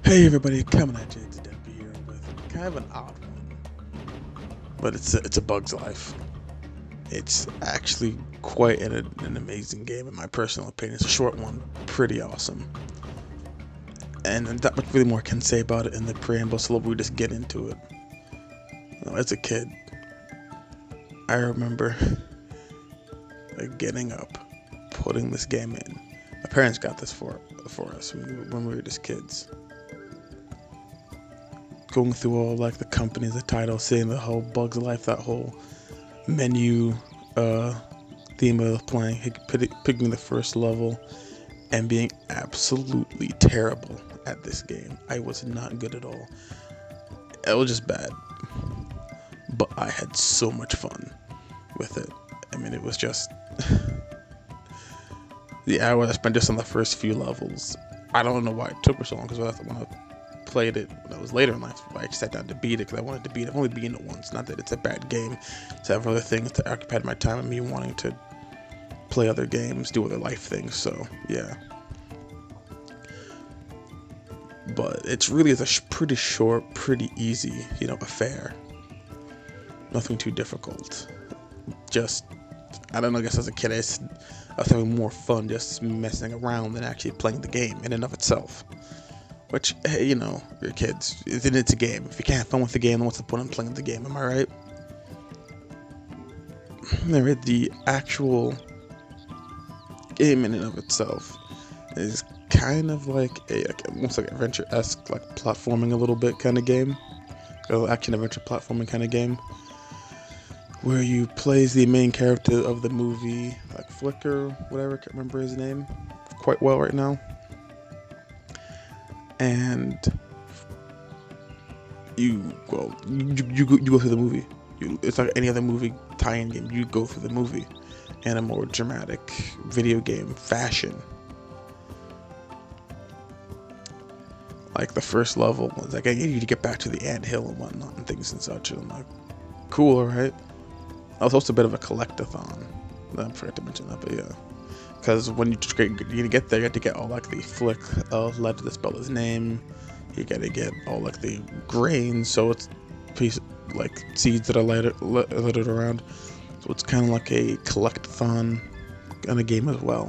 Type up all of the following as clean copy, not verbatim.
Hey everybody, coming at you today here with kind of an odd one, but it's a Bug's Life. It's actually quite an amazing game in my personal opinion. It's a short one, pretty awesome, and not much really more can say about it in the preamble. So we just get into it. As a kid, I remember getting up, putting this game in. My parents got this for us when we were just kids. Going through all like the companies, the titles, seeing the whole Bugs Life, that whole menu theme of playing, picking the first level, and being absolutely terrible at this game. I was not good at all. It was just bad, but I had so much fun with it. I mean, it was just the hour I spent just on the first few levels. I don't know why it took me so long, because when I played it when I was later in life, I sat down to beat it because I wanted to beat it. I've only beaten it once. Not that it's a bad game. It's have other things that occupied my time and me wanting to play other games, do other life things. So yeah, but it's really a pretty short, pretty easy, affair. Nothing too difficult. Just I don't know. I guess as a kid, I was having more fun just messing around than actually playing the game in and of itself. Which, hey, you're kids. It's a game. If you can't have fun with the game, then what's the point in playing the game? Am I right? The actual game in and of itself is kind of like almost like adventure-esque, like platforming a little bit kind of game. Action adventure platforming kind of game. Where you play as the main character of the movie, like Flicker, whatever, I can't remember his name quite well right now. And you go through the movie. It's like any other movie tie-in game. You go through the movie in a more dramatic video game fashion. Like the first level was like, I need you to get back to the anthill and whatnot and things and such. And I'm like, cool, alright. I was also a bit of a collectathon. I forgot to mention that, but yeah. Because when you get there, you have to get all like the flick of lead to spell his name. You gotta get all like the grains, so it's like seeds that are littered around. So it's kind of like a collectathon kind of game as well,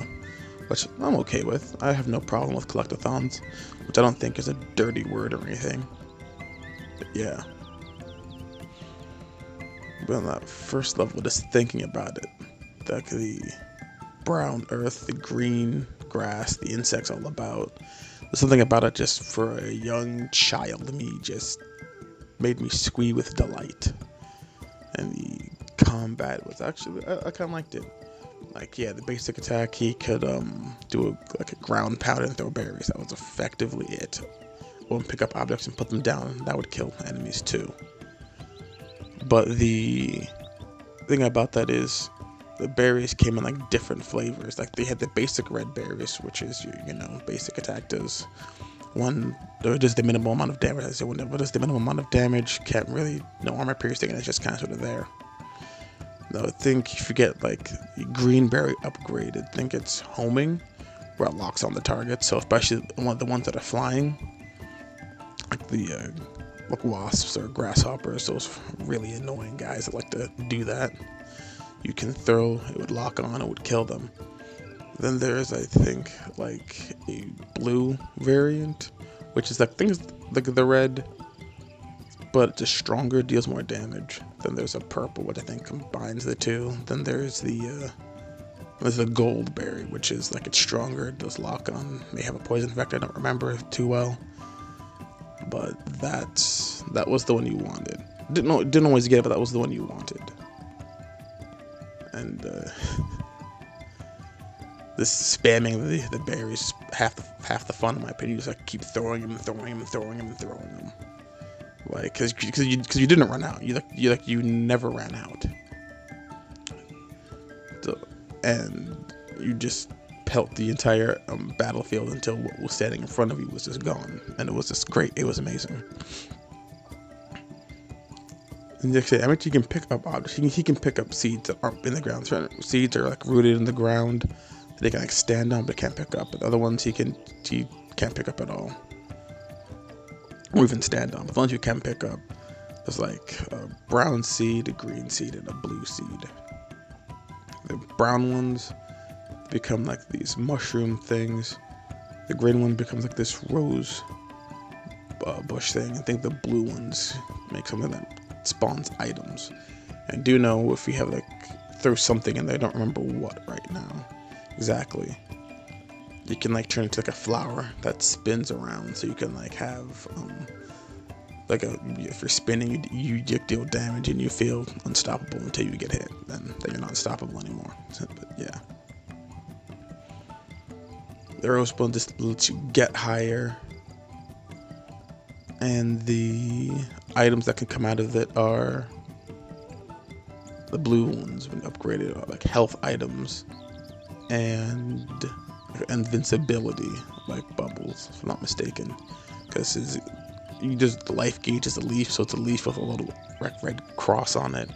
which I'm okay with. I have no problem with collectathons, which I don't think is a dirty word or anything. But yeah. But on that first level, just thinking about it, like the brown earth, the green grass, the insects all about. There's something about it just for a young child, me, just made me squee with delight. And the combat was actually, I kind of liked it. Like, yeah, the basic attack, he could do a ground pound and throw berries. That was effectively it. Or pick up objects and put them down. That would kill enemies too. But the thing about that is, the berries came in like different flavors. Like they had the basic red berries, which is your basic attack does one, or does the minimal amount of damage. I say what does the minimum amount of damage? Can't really, no armor piercing, and it's just kind of sort of there. Now I think if you get like the green berry upgrade, I think it's homing, where it locks on the target. So especially the ones that are flying, like the like wasps or grasshoppers, those really annoying guys that like to do that. You can throw, it would lock on, it would kill them. Then there's, I think, like a blue variant, which is like things like the red, but just stronger, deals more damage. Then there's a purple, which I think combines the two. Then there's the gold berry, which is like it's stronger, it does lock on, may have a poison effect, I don't remember too well. But that was the one you wanted. Didn't always get it, but that was the one you wanted. And this spamming the berries half the fun in my opinion. You just like keep throwing them, like because you didn't run out. You never ran out. So, and you just pelt the entire battlefield until what was standing in front of you was just gone, and it was just great. It was amazing. And actually, I mean, you can pick up objects. He can pick up seeds that aren't in the ground. Certain seeds are like rooted in the ground that they can like stand on but can't pick up. But the other ones he can't pick up at all. or even stand on. But the ones you can pick up, there's like a brown seed, a green seed, and a blue seed. The brown ones become like these mushroom things. The green one becomes like this rose bush thing. I think the blue ones make something that spawns items. And do know if you have like throw something in there, I don't remember what right now exactly. You can like turn into like a flower that spins around, so you can like have if you're spinning, you deal damage and you feel unstoppable until you get hit. Then you're not unstoppable anymore. But yeah, the rose bone just lets you get higher, and the items that can come out of it are the blue ones when upgraded are like health items and invincibility, like bubbles, if I'm not mistaken. Because the life gauge is a leaf, so it's a leaf with a little red cross on it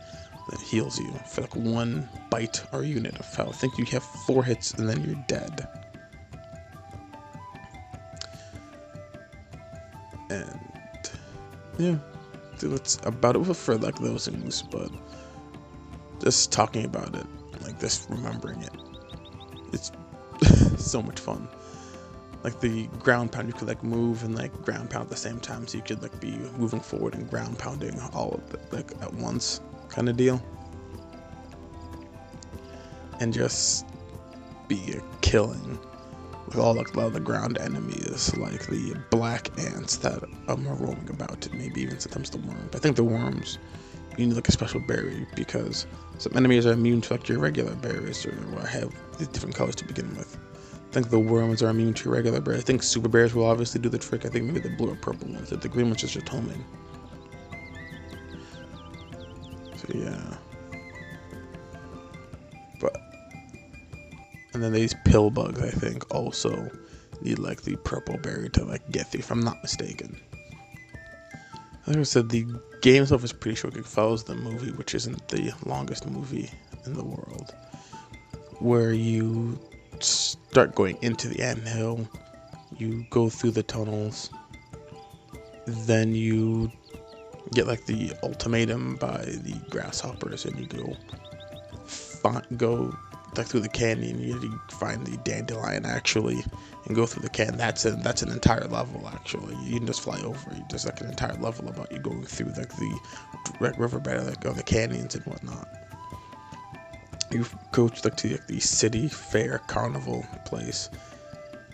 that heals you for like one bite or unit of health. I think you have 4 hits and then you're dead. And yeah, that's about it for like those things. But just talking about it, like just remembering it, it's so much fun. Like the ground pound, you could like move and like ground pound at the same time, so you could like be moving forward and ground pounding all of it like at once, kind of deal, and just be killing with all like a lot of the ground enemies, like the black ants that are roaming about, and maybe even sometimes the worms. I think the worms, you need like a special berry because some enemies are immune to like your regular berries or have different colors to begin with. I think the worms are immune to regular berries. I think super berries will obviously do the trick. I think maybe the blue or purple ones. The green ones just homing. So yeah. And then these pill bugs, I think, also need like the purple berry to like get through, if I'm not mistaken. Like I said, the game itself is pretty short. It follows the movie, which isn't the longest movie in the world, where you start going into the anthill, you go through the tunnels, then you get like the ultimatum by the grasshoppers, and you go like through the canyon. You find the dandelion actually, and go through the canyon. That's an entire level actually. You can just fly over. There's like an entire level about you going through like the riverbed, like of the canyons and whatnot. You go to the city fair carnival place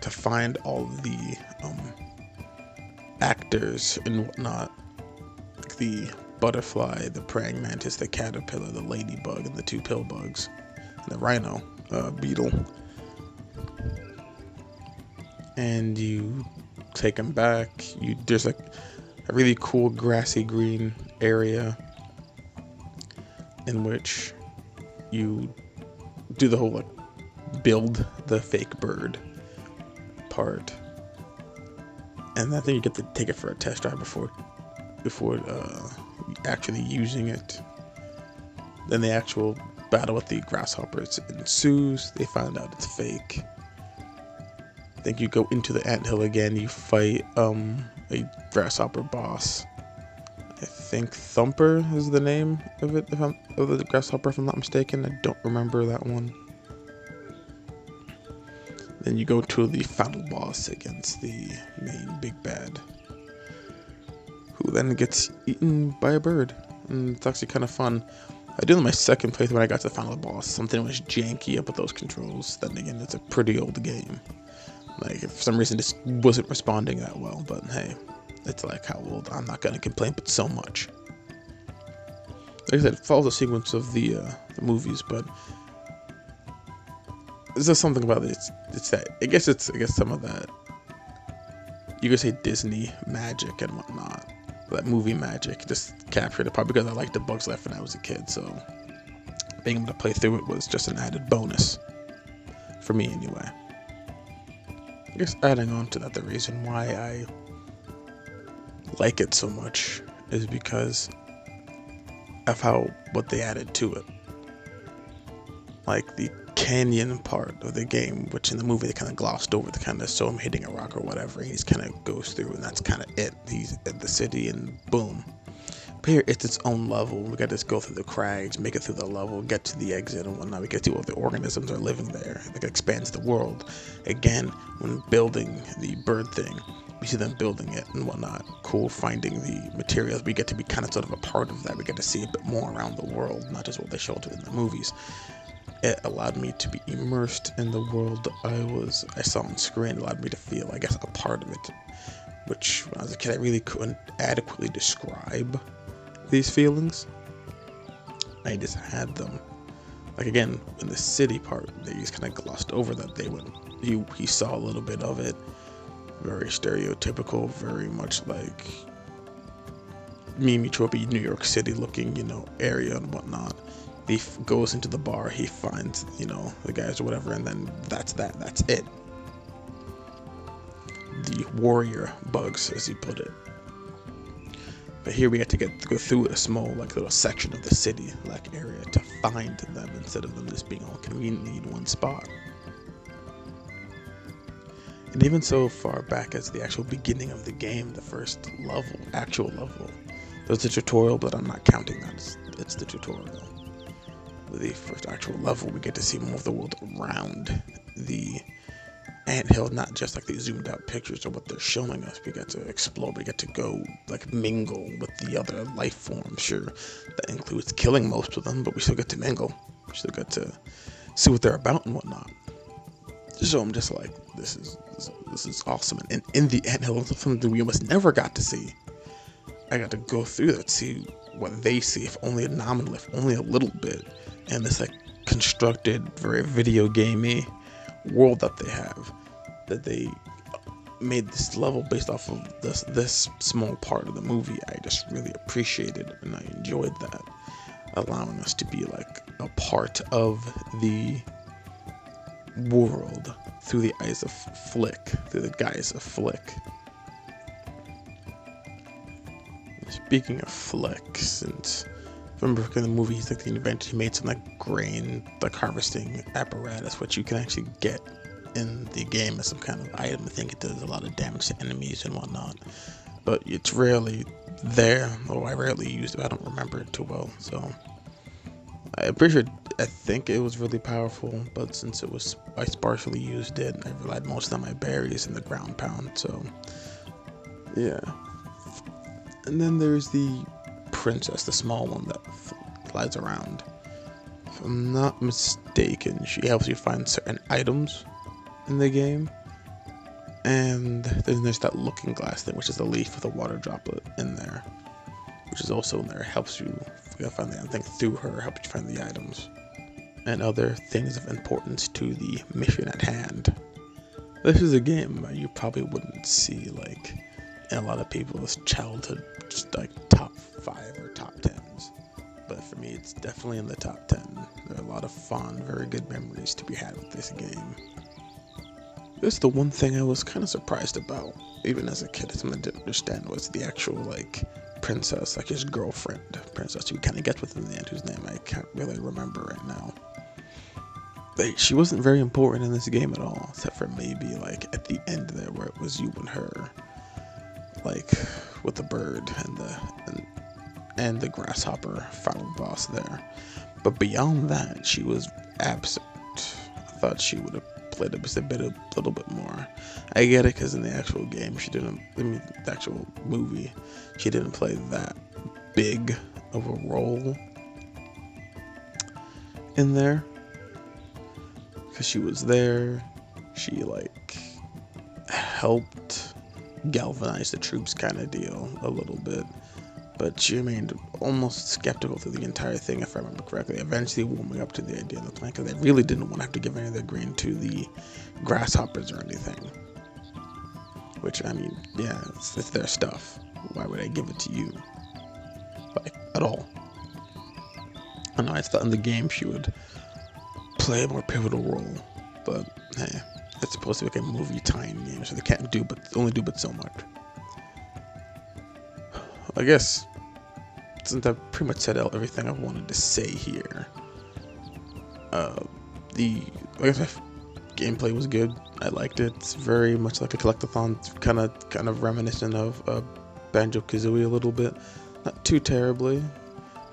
to find all the actors and whatnot, like the butterfly, the praying mantis, the caterpillar, the ladybug, and the 2 pill bugs, and the rhino beetle. And you take them back. There's like a really cool grassy green area in which you do the whole like build the fake bird part, and I think you get to take it for a test drive before actually using it. Then the actual battle with the grasshoppers ensues. They find out it's fake. I think you go into the anthill again. You fight a grasshopper boss. I think Thumper is the name of it, of the grasshopper, if I'm not mistaken. I don't remember that one. Then you go to the final boss against the main big bad, who then gets eaten by a bird. And it's actually kind of fun. I did my second playthrough when I got to the final boss. Something was janky up with those controls. Then again, it's a pretty old game. Like, for some reason, this wasn't responding that well. But hey, it's like how old. I'm not gonna complain, but so much. Like I said, it follows the sequence of the movies, but there's just something about it. It's that. I guess some of that. You could say Disney magic and whatnot. That movie magic just captured it, probably because I liked the Bugs Life when I was a kid. So being able to play through it was just an added bonus for me, anyway. I guess adding on to that, the reason why I like it so much is because of what they added to it. Like the canyon part of the game, which in the movie they kind of glossed over. They kind of show him hitting a rock or whatever. He just kind of goes through, and that's kind of it. He's at the city, and boom. But here, it's its own level. We got to go through the crags, make it through the level, get to the exit and whatnot. We get to what the organisms are living there. It expands the world. Again, when building the bird thing, we see them building it and whatnot. Cool, finding the materials. We get to be kind of sort of a part of that. We get to see a bit more around the world, not just what they showed in the movies. It allowed me to be immersed in the world I saw on screen. It allowed me to feel, I guess, a part of it, which when I was a kid I really couldn't adequately describe these feelings. I just had them. Like, again, in the city part, they just kind of glossed over that. He saw a little bit of it. Very stereotypical, very much like Mimi tropey New York City looking, area and whatnot. He goes into the bar, he finds, the guys or whatever, and then that's it. The warrior bugs, as he put it. But here we had to go through a small, little section of the city, area to find them instead of them just being all conveniently in one spot. And even so far back as the actual beginning of the game, the first actual level, there's a tutorial, but I'm not counting that. It's the tutorial. With the first actual level, we get to see more of the world around the anthill, not just the zoomed out pictures of what they're showing us. We get to explore, we get to go mingle with the other life forms. Sure, that includes killing most of them, but we still get to mingle. We still get to see what they're about and whatnot. So I'm just like, this is awesome. And in the anthill, something we almost never got to see. I got to go through that, see what they see, if only nominally, if only a little bit. And this constructed, very video gamey world that they have, that they made this level based off of this small part of the movie. I just really appreciated and I enjoyed that, allowing us to be a part of the world through the eyes of Flick, through the guise of Flick. Speaking of Flick, since remember in the movie he's the inventor, he made some grain harvesting apparatus, which you can actually get in the game as some kind of item. I think it does a lot of damage to enemies and whatnot, but it's rarely there, or I rarely used it. I don't remember it too well, so I'm pretty sure I think it was really powerful, but since I sparsely used it, I relied most on my berries and the ground pound, so yeah. And then there's the princess, the small one that flies around. If I'm not mistaken, she helps you find certain items in the game. And then there's that looking glass thing, which is a leaf with a water droplet in there, which is also in there. It helps you find the thing through her, helps you find the items and other things of importance to the mission at hand. This is a game you probably wouldn't see in a lot of people's childhood, just top 5 or top 10s. But for me, it's definitely in the top 10. There are a lot of fond, very good memories to be had with this game. That's the one thing I was kind of surprised about, even as a kid. Something I didn't understand was the actual princess, his girlfriend, princess who kind of gets with in the end, whose name I can't really remember right now. She wasn't very important in this game at all, except for maybe at the end there where it was you and her, with the bird and the grasshopper final boss there. But beyond that, she was absent. I thought she would have played just a little bit more. I get it, because in the actual game, the actual movie, she didn't play that big of a role in there. Because she was there, she helped galvanize the troops kind of deal a little bit, but she remained almost skeptical through the entire thing, if I remember correctly, eventually warming up to the idea of the plan, because they really didn't want to have to give any of their grain to the grasshoppers or anything, which, yeah, it's their stuff. Why would I give it to you? At all. I know I thought in the game she would play a more pivotal role, but hey, it's supposed to be a movie tie-in game, so they can't only do so much. I guess since I've pretty much said everything I wanted to say here, the like I said, gameplay was good. I liked it. It's very much like a collectathon, kind of reminiscent of Banjo-Kazooie a little bit. Not too terribly,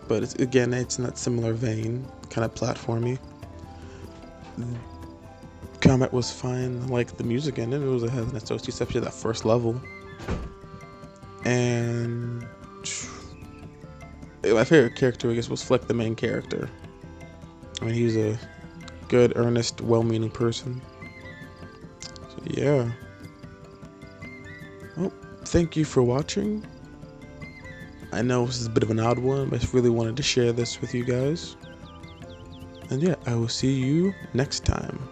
but it's in that similar vein, kind of platformy. Combat was fine. I liked the music in it. It was ahead of its toast, especially that first level. And my favorite character, I guess, was Flick, the main character. I mean, he's a good, earnest, well-meaning person. So yeah. Well, thank you for watching. I know this is a bit of an odd one, but I just really wanted to share this with you guys. And yeah, I will see you next time.